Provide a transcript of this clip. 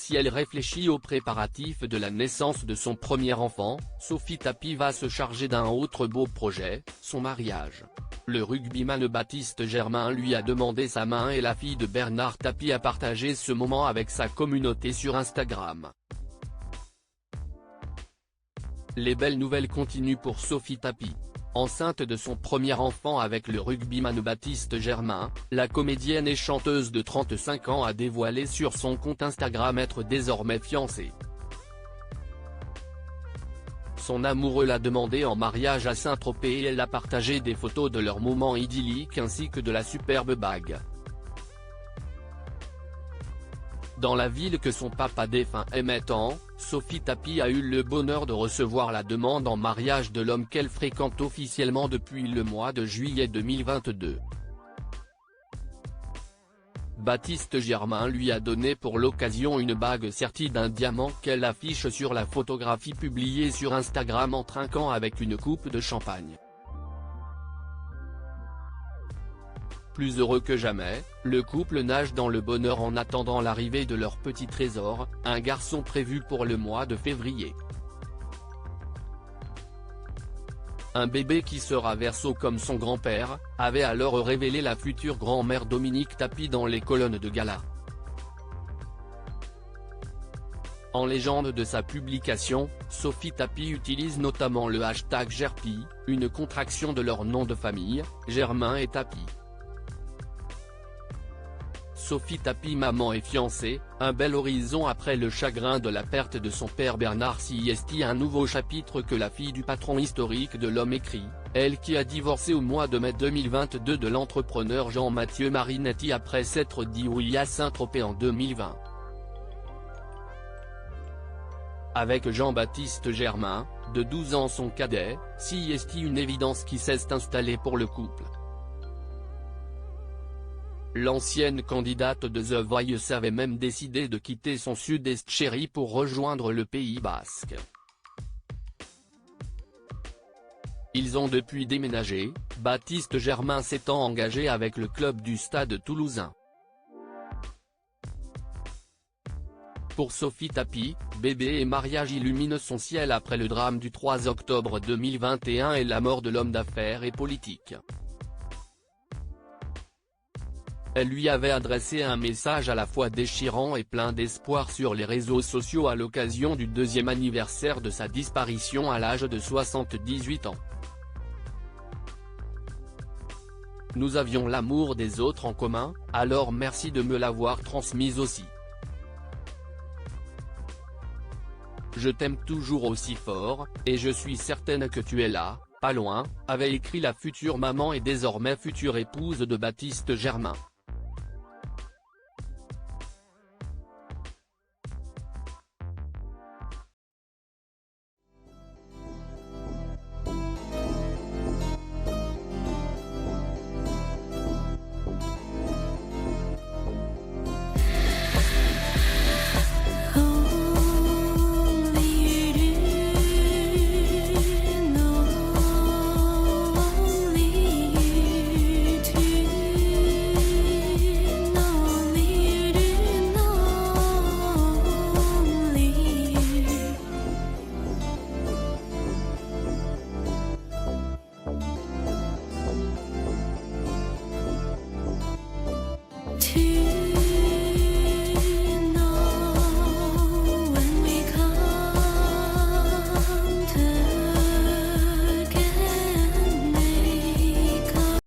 si elle réfléchit aux préparatifs de la naissance de son premier enfant, Sophie Tapie va se charger d'un autre beau projet, son mariage. Le rugbyman Baptiste Germain lui a demandé sa main et la fille de Bernard Tapie a partagé ce moment avec sa communauté sur Instagram. Les belles nouvelles continuent pour Sophie Tapie. Enceinte de son premier enfant avec le rugbyman Baptiste Germain, la comédienne et chanteuse de 35 ans a dévoilé sur son compte Instagram être désormais fiancée. Son amoureux l'a demandé en mariage à Saint-Tropez et elle a partagé des photos de leur moment idyllique ainsi que de la superbe bague. Dans la ville que son papa défunt aimait tant, Sophie Tapie a eu le bonheur de recevoir la demande en mariage de l'homme qu'elle fréquente officiellement depuis le mois de juillet 2022. Baptiste Germain lui a donné pour l'occasion une bague sertie d'un diamant qu'elle affiche sur la photographie publiée sur Instagram en trinquant avec une coupe de champagne. Plus heureux que jamais, le couple nage dans le bonheur en attendant l'arrivée de leur petit trésor, un garçon prévu pour le mois de février. Un bébé qui sera verso comme son grand-père, avait alors révélé la future grand-mère Dominique Tapie dans les colonnes de Gala. En légende de sa publication, Sophie Tapie utilise notamment le hashtag Gerpie, une contraction de leur nom de famille, Germain et Tapie. Sophie Tapie maman et fiancée, un bel horizon après le chagrin de la perte de son père Bernard Siesti, un nouveau chapitre que la fille du patron historique de l'homme écrit, elle qui a divorcé au mois de mai 2022 de l'entrepreneur Jean-Mathieu Marinetti après s'être dit oui à Saint-Tropez en 2020. Avec Jean-Baptiste Germain, de 12 ans son cadet, Siesti une évidence qui s'est installée pour le couple. L'ancienne candidate de The Voice avait même décidé de quitter son Sud-Est chéri pour rejoindre le Pays Basque. Ils ont depuis déménagé, Baptiste Germain s'étant engagé avec le club du Stade toulousain. Pour Sophie Tapie, bébé et mariage illuminent son ciel après le drame du 3 octobre 2021 et la mort de l'homme d'affaires et politique. Elle lui avait adressé un message à la fois déchirant et plein d'espoir sur les réseaux sociaux à l'occasion du 2e anniversaire de sa disparition à l'âge de 78 ans. Nous avions l'amour des autres en commun, alors merci de me l'avoir transmise aussi. Je t'aime toujours aussi fort, et je suis certaine que tu es là, pas loin, avait écrit la future maman et désormais future épouse de Baptiste Germain.